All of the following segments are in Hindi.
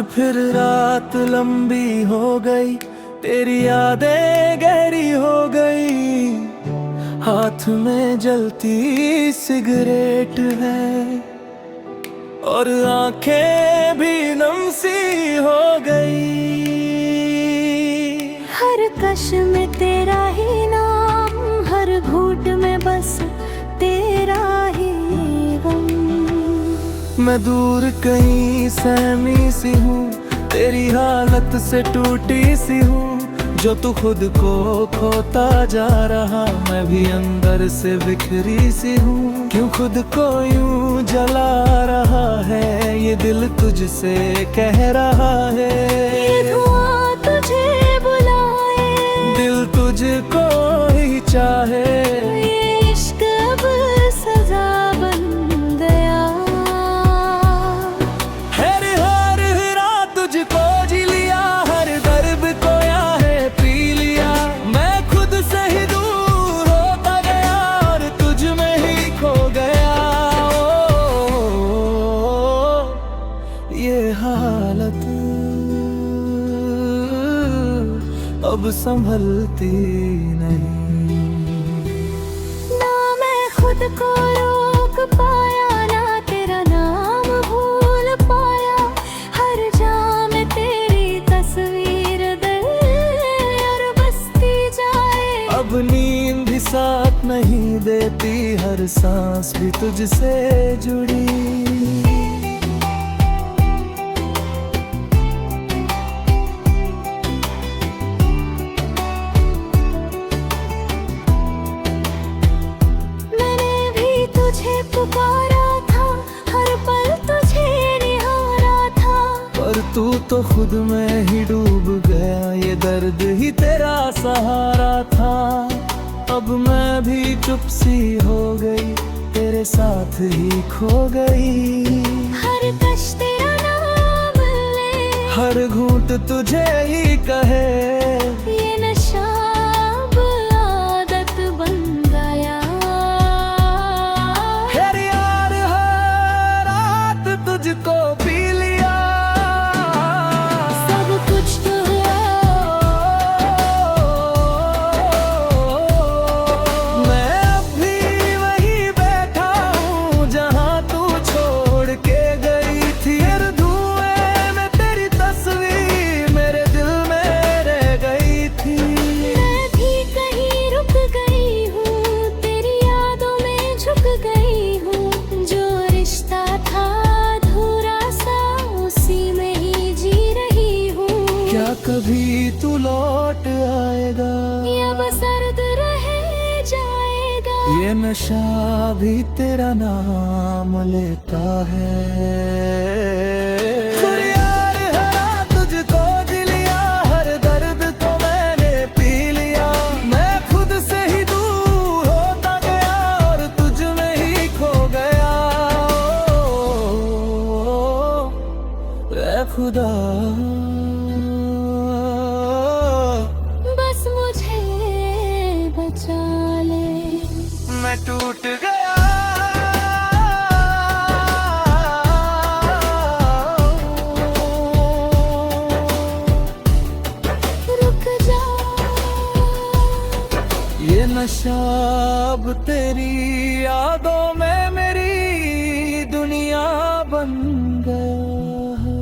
फिर रात लंबी हो गई, तेरी यादें गहरी हो गई। हाथ में जलती सिगरेट है और आंखें भी नम सी हो गई। हर कश में तेरा ही नाम, हर घूंट में बस तेरा ही गम। मैं दूर कहीं सहमी सी हूँ, तेरी हालत से टूटी सी हूँ। जो तू खुद को खोता जा रहा, मैं भी अंदर से बिखरी सी हूँ। क्यों खुद को यूं जला रहा है, ये दिल तुझसे कह रहा है। ये धुआं तुझे बुलाए, दिल तुझको ही चाहे। ये इश्क अब सजा बन गया। हर रात तुझको जी लिया, हर दर्द को है पी लिया। मैं खुद से ही दूर होता गया और तुझ में ही खो गया। ये हालत अब संभलती नहीं। ना मैं खुद को रोक पाया, ना तेरा नाम भूल पाया। हर जाम में तेरी तस्वीर दिल और बसती जाए। अब नींद भी साथ नहीं देती, हर सांस भी तुझसे जुड़ी। तुझे पुकारा था, हर पल तुझे निहारा था। पर तू तो खुद में ही डूब गया, ये दर्द ही तेरा सहारा था। अब मैं भी चुप सी हो गई, तेरे साथ ही खो गई। हर कश तेरा नाम ले, हर घूंट तुझे ही कहे। ये नशा अब आदत बन गया। तुझको पी लिया, सब कुछ तो मैं अब भी वहीं बैठा हूँ जहाँ तू छोड़ के गई थी। हर धुएं में तेरी तस्वीर मेरे दिल में रह गई थी। मैं भी कहीं रुक गई हूँ, तेरी यादों में झुक गई हूँ। जो रिश्ता था कभी तू लौट आएगा, या बस दर्द रह जाएगा। ये नशा भी तेरा नाम लेता है। यार हरा तुझको जी लिया, हर दर्द को मैंने पी लिया। मैं खुद से ही दूर होता गया और तुझ में ही खो गया। ऐ खुदा मैं टूट गया। रुक जा, ये नशा अब तेरी यादों में मेरी दुनिया बन गया है।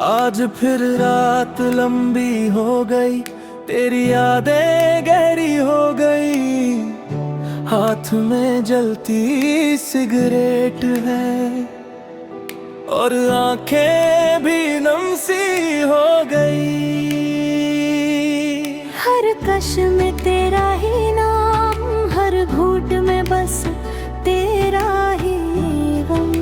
आज फिर रात लंबी हो गई, तेरी यादें गहरी हो गई। हाथ में जलती सिगरेट है और आंखें भी नम सी हो गई। हर कश में तेरा ही नाम, हर घूंट में बस तेरा ही गम।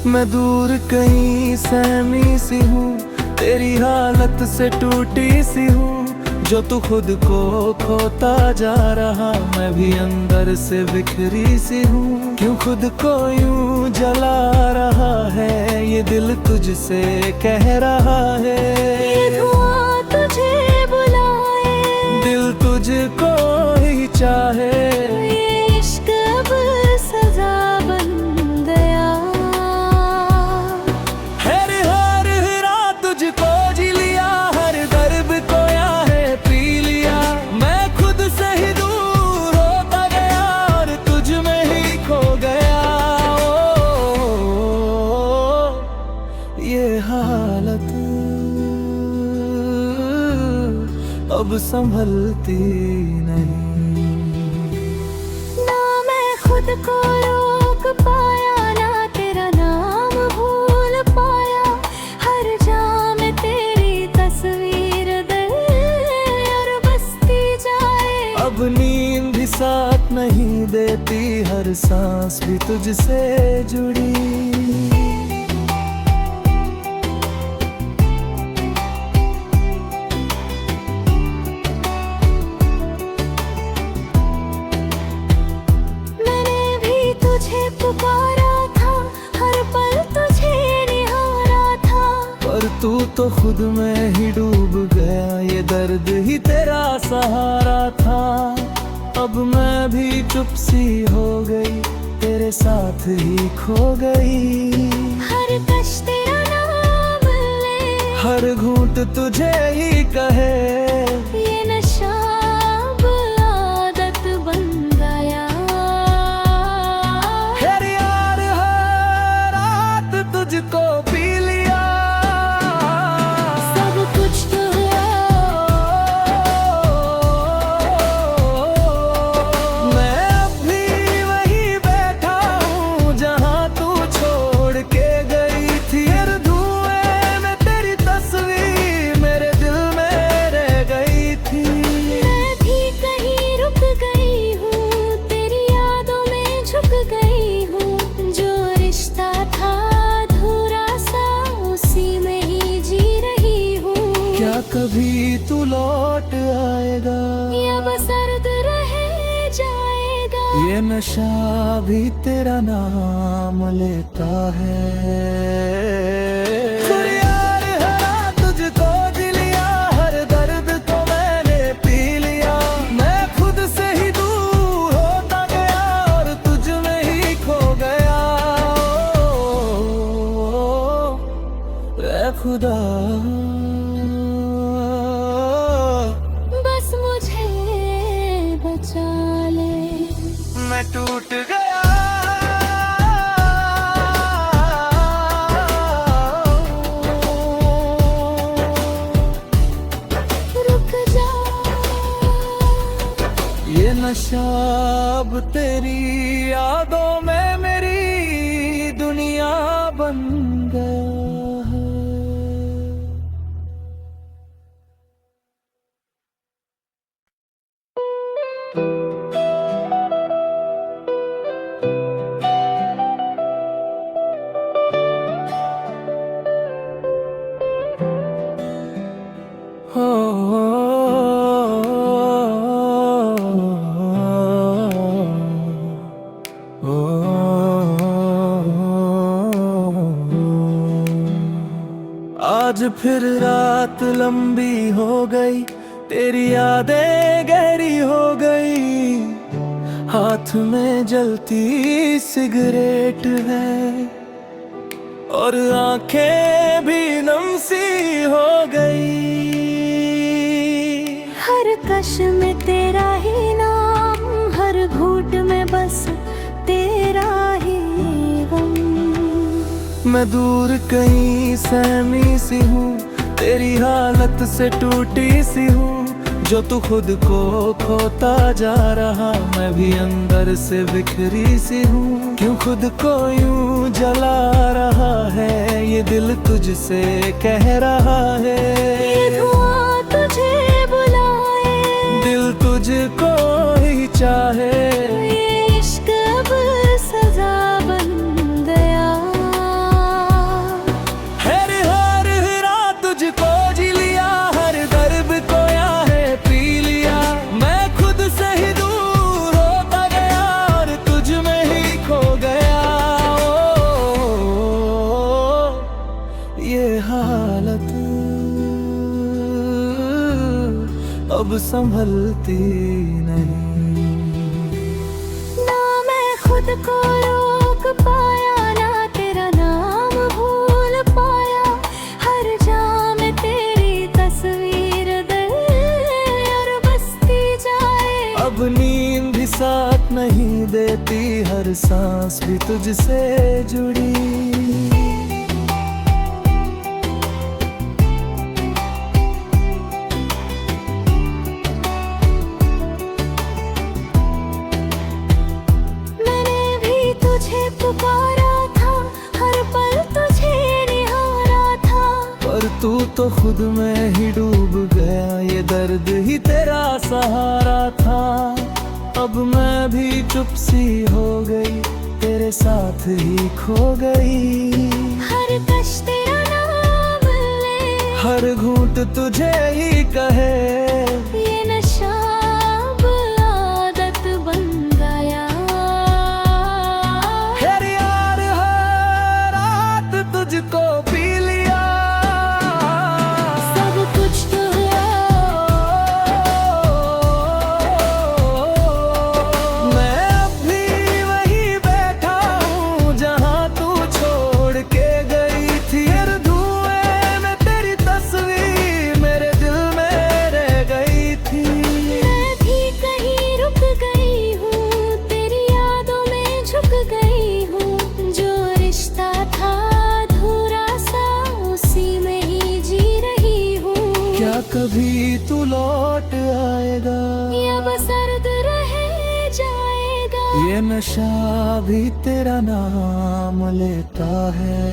मैं दूर कहीं सहमी सी हूँ, तेरी हालत से टूटी सी हूँ। जो तू खुद को खोता जा रहा, मैं भी अंदर से बिखरी सी हूँ। क्यों खुद को यूं जला रहा है, ये दिल तुझसे कह रहा है। ये धुआं तुझे बुलाए, दिल तुझको ही चाहे। ये इश्क अब सजा बन गया। हर रात तुझको जी लिया, हर दर्द को है पी लिया। मैं खुद से ही दूर होता गया और तुझ में ही खो गया। ये हालत अब संभलती नहीं। ना मैं खुद को रोक पाया, ना तेरा नाम भूल पाया। हर जाम में तेरी तस्वीर दिल और बसती जाए। अब नींद भी साथ नहीं देती, हर सांस भी तुझसे जुड़ी। पुकारा था, हर पल तुझे निहारा था। पर तू तो खुद में ही डूब गया, ये दर्द ही तेरा सहारा था। अब मैं भी चुप सी हो गई, तेरे साथ ही खो गई। हर कश तेरा नाम ले, हर घूंट तुझे ही कहे। ये नशा अब आदत बन गया। तुझको पी लिया, सब कुछ तो मैं अब भी वहीं बैठा हूँ जहाँ तू छोड़ के गई थी। हर धुएं में तेरी तस्वीर मेरे दिल में रह गई थी। मैं भी कहीं रुक गई हूँ, तेरी यादों में झुक गई हूँ। जो रिश्ता था कभी तू लौट आएगा, या बस अर्द रह जाएगा। ये नशा भी तेरा नाम लेता है। यार हरा तुझको जी लिया, हर दर्द को मैंने पी लिया। मैं खुद से ही दूर होता गया और तुझ में ही खो गया। ऐ खुदा मैं टूट गया। रुक जा, ये नशा अब तेरी यादों में मेरी दुनिया बन गया। आज फिर रात लंबी हो गई, तेरी यादें गहरी हो गई। हाथ में जलती सिगरेट है और आंखें भी नम सी हो गई। हर कश में तेरा ही नाम, हर घूंट में बस तेरा ही गम। मैं दूर कहीं सहमी सी हूँ, तेरी हालत से टूटी सी हूँ। जो तू खुद को खोता जा रहा, मैं भी अंदर से बिखरी सी हूँ। क्यों खुद को यूं जला रहा है, ये दिल तुझसे कह रहा है। ये धुआं तुझे बुलाए, दिल तुझको ही चाहे। ये इश्क अब सजा बन गया। संभलती नहीं। ना मैं खुद को रोक पाया, ना तेरा नाम भूल पाया। हर जाम में तेरी तस्वीर दिल और बसती जाए। अब नींद भी साथ नहीं देती, हर सांस भी तुझसे जुड़ी। पुकारा था, हर पल तुझे निहारा था। पर तू तो खुद में ही डूब गया, ये दर्द ही तेरा सहारा था। अब मैं भी चुप सी हो गई, तेरे साथ ही खो गई। हर कश तेरा नाम ले, हर घूंट तुझे ही कहे। ये नशा अब आदत बन गया। तुझको पी लिया, सब कुछ तो मैं अब भी वहीं बैठा हूँ जहाँ तू छोड़ के गई थी। हर धुएं में तेरी तस्वीर मेरे दिल में रह गई थी। मैं भी कहीं रुक गई हूँ, तेरी यादों में झुक गई हूँ। जो रिश्ता था क्या कभी तू लौट आएगा, या बस दर्द रह जाएगा। ये नशा भी तेरा नाम लेता है।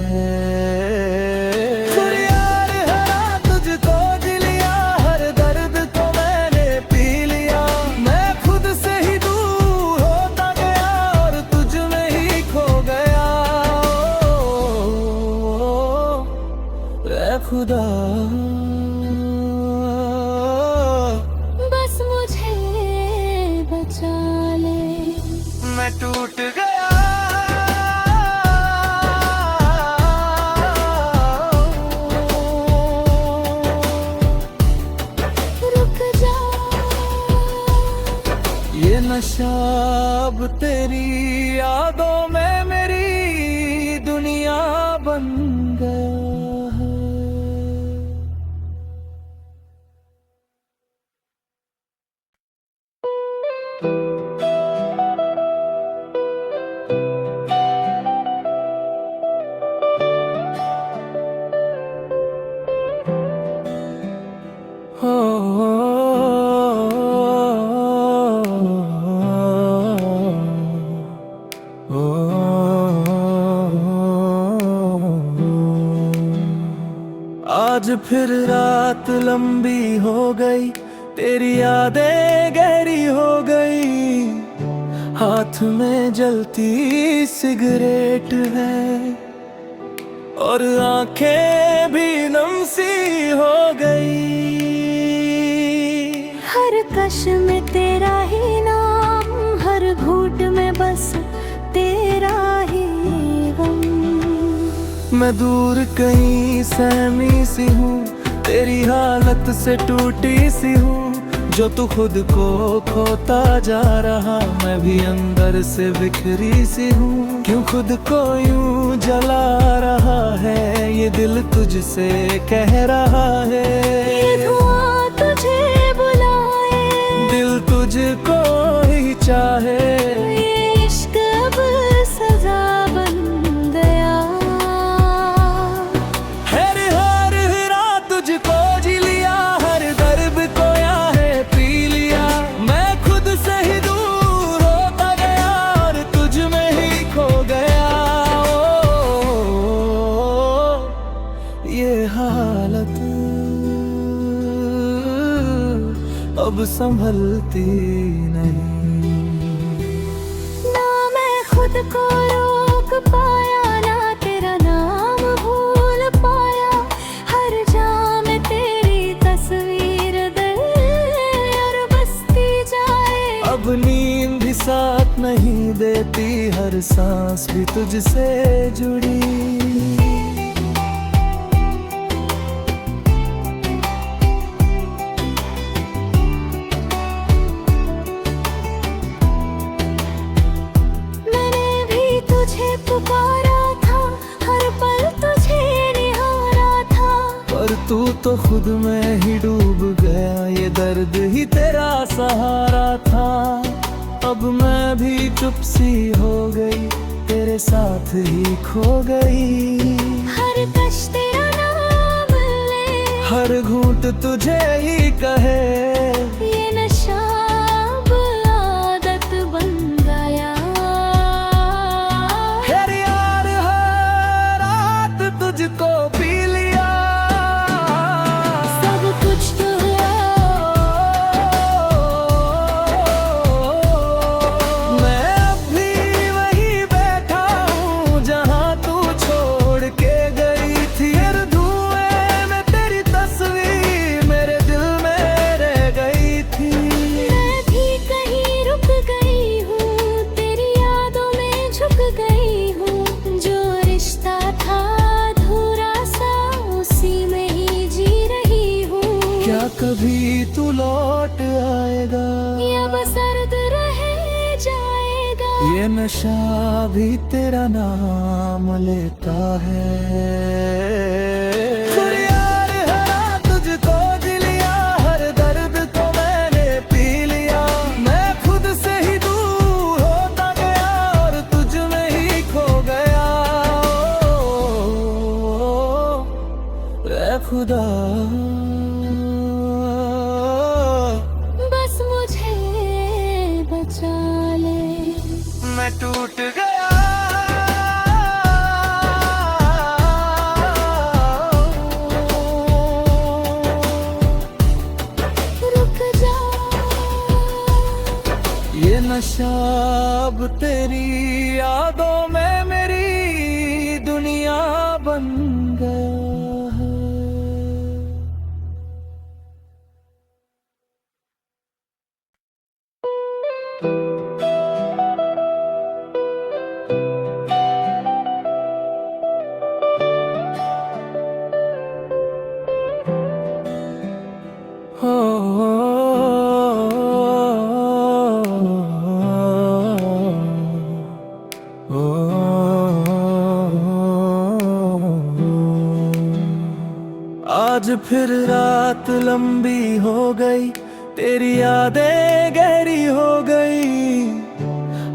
यार हरा तुझको जी लिया, हर दर्द को मैंने पी लिया। मैं खुद से ही दूर होता गया और तुझ में ही खो गया। ऐ खुदा मैं टूट गया। रुक जा, ये नशा अब तेरी यादों में मेरी दुनिया बन गया है। आज फिर रात लंबी हो गई, तेरी यादें गहरी हो गई। हाथ में जलती सिगरेट है और आंखें भी नम सी हो गई। हर कश में तेरा ही नाम, हर घूंट में बस तेरा ही गम। मैं दूर कहीं सहमी सी हूँ, तेरी हालत से टूटी सी हूँ। जो तू खुद को खोता जा रहा, मैं भी अंदर से बिखरी सी हूँ। क्यों खुद को यूं जला रहा है, ये दिल तुझसे कह रहा है। ये धुआं तुझे बुलाए, दिल तुझको ही चाहे। ये इश्क अब सजा बन गया। हर रात तुझको जी लिया, हर दर्द को यहाँ पी लिया। मैं खुद से ही दूर होता गया और तुझ में ही खो गया। ये हालत अब संभलती नहीं। ना मैं खुद को रोक पाया, ना तेरा नाम भूल पाया। हर जाम में तेरी तस्वीर दिल और बसती जाए। अब नींद भी साथ नहीं देती, हर सांस भी तुझसे जुड़ी। तू तो खुद में ही डूब गया, ये दर्द ही तेरा सहारा था। अब मैं भी चुप सी हो गई, तेरे साथ ही खो गई। हर कश तेरा नाम ले, हर घूंट तुझे ही कहे, ये नशा अब आदत बन गया। हर यार हर रात तुझको पी लिया, सब कुछ तो मैं अब भी वहीं बैठा हूँ जहाँ तू छोड़ के गई थी। हर धुएं में तेरी तस्वीर मेरे दिल में रह गई थी। मैं भी कहीं रुक गई हूँ, तेरी यादों में झुक गई हूँ। जो रिश्ता था अधूरा सा, उसी में ही जी रही हूँ। क्या कभी तू लौट आएगा, या बस अर्द रह जाएगा। ये नशा भी तेरा नाम लेता है। फिर यार हरा तुझको जी लिया, हर दर्द को मैंने पी लिया। मैं खुद से ही दूर होता गया और तुझ में ही खो गया। ऐ खुदा, बस मुझे बचा ले। मैं टूट गया। रुक जा, ये नशा अब तेरी यादों में मेरी दुनिया बन गया है। आज फिर रात लंबी हो गई, तेरी यादें गहरी हो गई।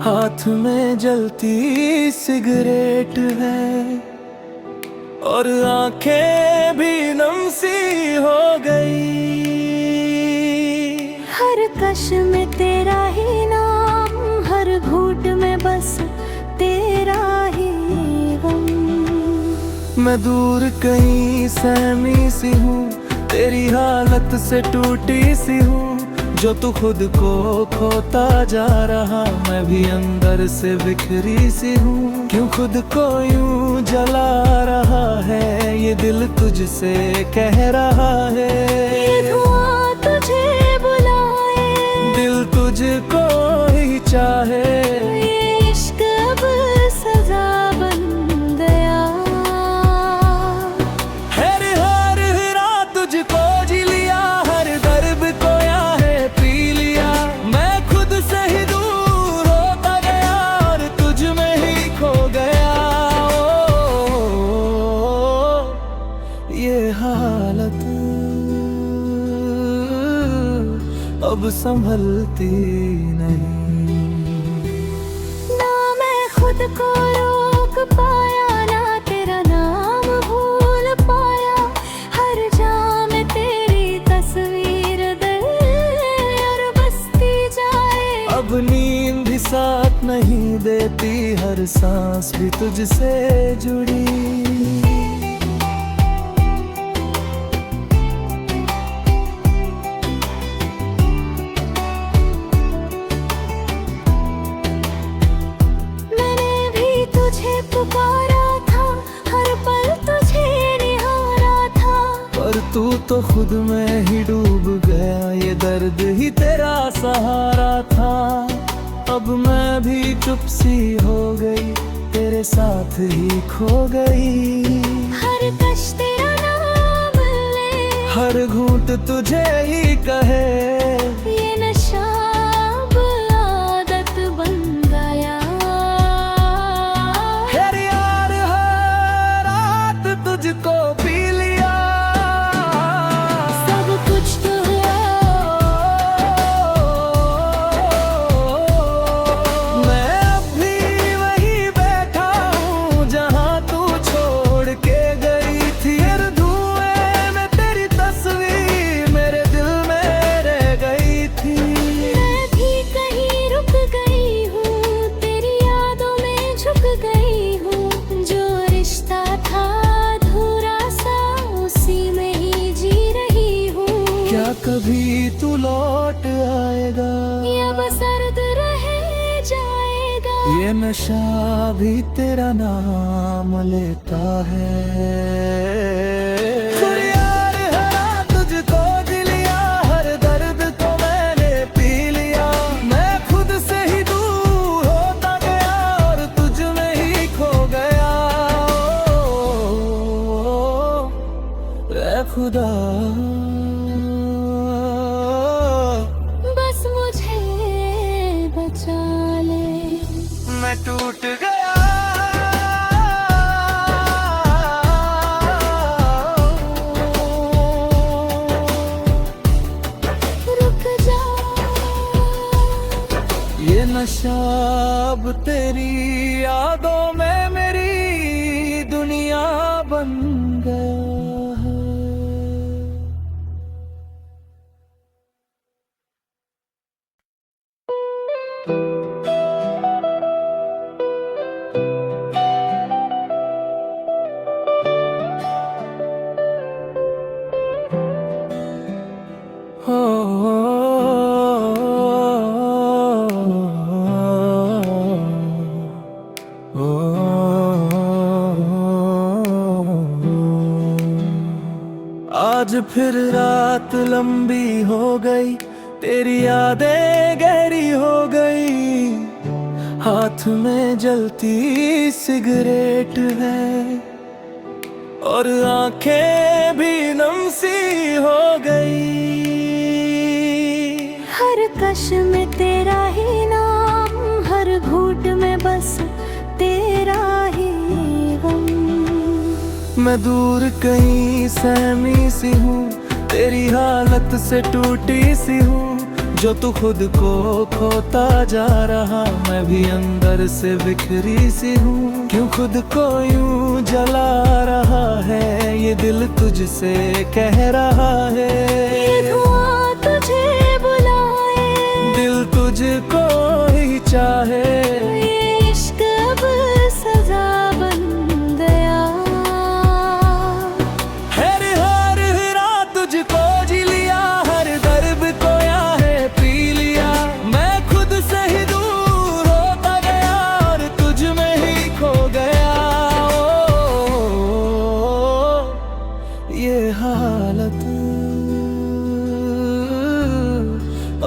हाथ में जलती सिगरेट है और आंखें भी नम सी हो गई। हर कश में तेरा ही नाम, हर घूंट में बस तेरा ही गम। मैं दूर कहीं सहमी सी हूँ, तेरी हालत से टूटी सी हूँ। जो तू खुद को खोता जा रहा, मैं भी अंदर से बिखरी सी हूँ। क्यों खुद को यूं जला रहा है, ये दिल तुझसे कह रहा है। ये धुआं तुझे बुलाए, दिल तुझको ही चाहे। ये इश्क अब सजा बन गया। हर हर रात तुझको जी लिया, हर दर्द को याहे पी लिया। मैं खुद से ही दूर होता गया और तुझ में ही खो गया। ये हालत अब संभलती नहीं। ना मैं खुद को रोक पाया, ना तेरा नाम भूल पाया। हर जाम में तेरी तस्वीर दिल और बसती जाए। अब नींद भी साथ नहीं देती, हर सांस भी तुझसे जुड़ी। मैंने भी तुझे पुकारा था, हर पल तुझे निहारा था। पर तू तो खुद में ही डूब गया, ये दर्द ही तेरा सहारा था। अब मैं भी चुप सी हो गई, तेरे साथ ही खो गई। हर कश तेरा नाम ले, हर घूंट तुझे ही कहे। ये नशा अब आदत बन गया। हर यार हर रात तुझको पी लिया, ये नशा भी तेरा नाम लेता है। यार हरा तुझको दिलिया, हर दर्द को मैंने पी लिया। मैं खुद से ही दूर होता गया और तुझ में ही खो गया। ऐ खुदा बस मुझे बचा ले, मैं टूट गया। रुक जा। ये नशा अब तेरी यादों में मेरी दुनिया बन गया है। आज फिर रात लंबी हो गई, तेरी यादें गहरी हो गई। हाथ में जलती सिगरेट है और आंखें भी नम सी हो गई। हर कश में तेरा ही नाम, हर घूंट में बस तेरा ही गम। मैं दूर कहीं सहमी सी हूँ, तेरी हालत से टूटी सी हूँ। जो तू खुद को खोता जा रहा, मैं भी अंदर से बिखरी सी हूँ। क्यों खुद को यूं जला रहा है, ये दिल तुझसे कह रहा है। ये धुआं तुझे बुलाए, दिल तुझको ही चाहे। ये इश्क अब सजा बन गया। हर रात तुझको जी लिया, हर दर्द को याहे पी लिया। मैं खुद से ही दूर होता गया और तुझ में ही खो गया। ये हालत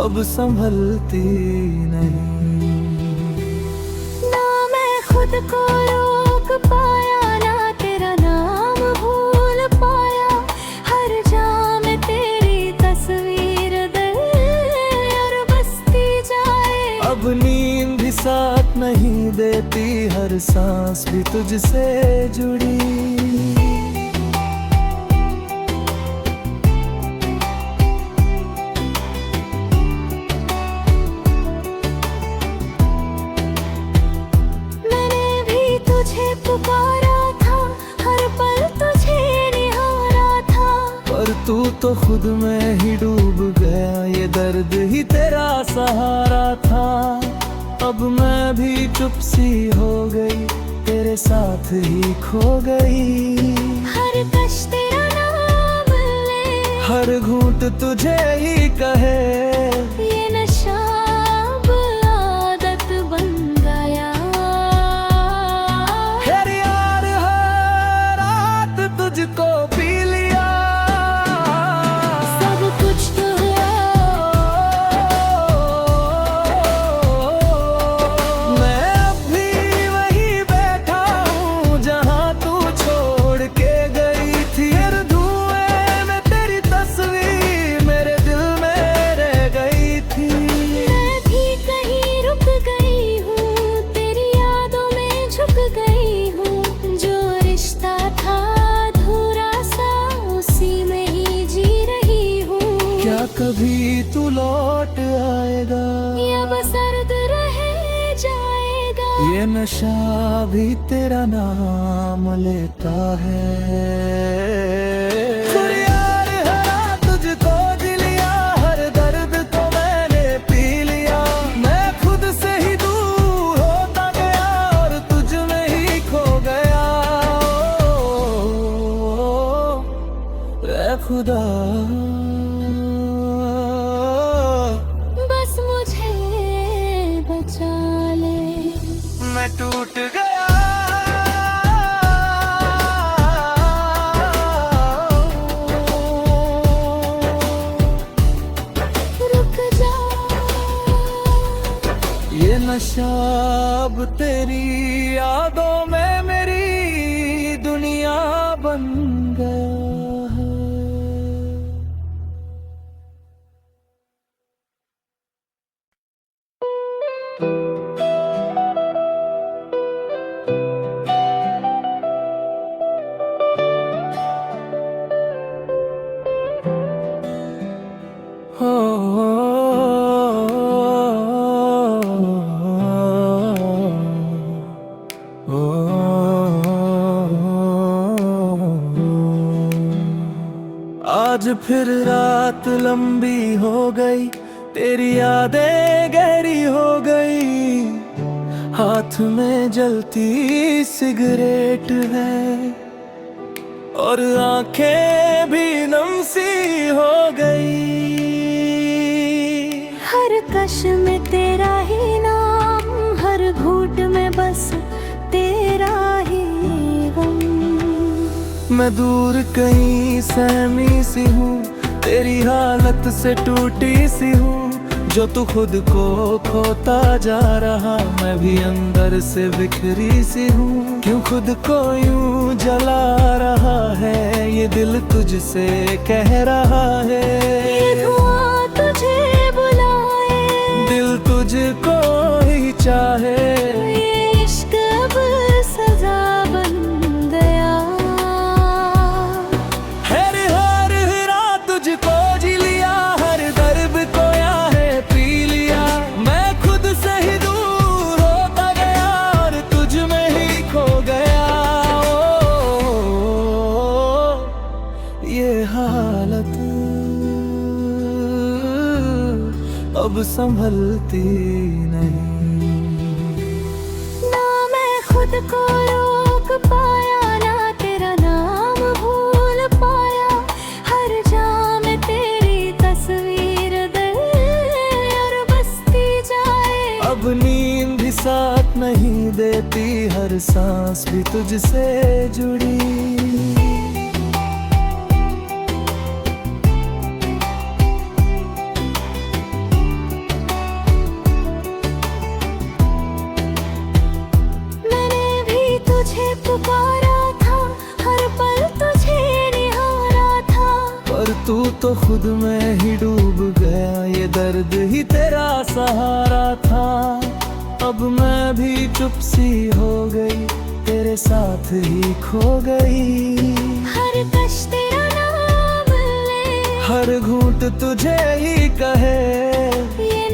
अब संभलती नहीं। ना मैं खुद को रोक पाया, ना तेरा नाम भूल पाया। हर जाम में तेरी तस्वीर दिल और बसती जाए। अब नींद भी साथ नहीं देती, हर सांस भी तुझसे जुड़ी। पुकारा था, हर पल तुझे निहारा था। पर तू तो खुद में ही डूब गया, ये दर्द ही तेरा सहारा था। अब मैं भी चुप सी हो गई, तेरे साथ ही खो गई। हर कश तेरा नाम ले, हर घूंट तुझे ही कहे। ये नशा अब आदत बन गया। तुझको पी लिया, सब कुछ तो मैं अब भी वहीं बैठा हूँ जहाँ तू छोड़ के गई थी। हर धुएं में तेरी तस्वीर मेरे दिल में रह गई थी। मैं भी कहीं रुक गई हूँ, तेरी यादों में झुक गई हूँ। जो रिश्ता था कभी तू लौट आएगा, या बस अर्द रह जाएगा। ये नशा भी तेरा नाम लेता है। यार हरा तुझको दिलिया, हर दर्द को मैंने पी लिया। मैं खुद से ही दूर होता गया और तुझ में ही खो गया। ऐ खुदा बस मुझे बचा ले। टूट गया। रुक जा, ये नशा अब तेरी यादों में मेरी दुनिया बन गया है। आज फिर रात लंबी हो गई, तेरी यादें गहरी हो गई। हाथ में जलती सिगरेट है और आंखें भी नम सी हो गई। हर कश में तेरा ही नाम, हर घूंट में बस तेरा ही गम। मैं दूर कहीं सहमी सी हूँ, तेरी हालत से टूटी सी हूँ। जो तू खुद को खोता जा रहा, मैं भी अंदर से बिखरी सी हूँ। क्यों खुद को यूं जला रहा है, ये दिल तुझसे कह रहा है। ये धुआं तुझे बुलाए, दिल तुझको ही चाहे। ये इश्क अब सजा बन गया। हर हर रात तुझको जी लिया, हर दर्द को याहे पी लिया। मैं खुद से ही दूर होता गया और तुझ में ही खो गया। ओ, ये हालत अब संभलती नहीं। ना मैं खुद को रोक पाया, ना तेरा नाम भूल पाया। हर जाम में तेरी तस्वीर दिल और बसती जाए। अब नींद भी साथ नहीं देती, हर सांस भी तुझसे जुड़ी। पुकारा था, हर पल तुझे निहारा था। पर तू तो खुद में ही डूब गया, ये दर्द ही तेरा सहारा था। अब मैं भी चुप सी हो गई, तेरे साथ ही खो गई। हर कश तेरा नाम ले, हर घूंट तुझे ही कहे। ये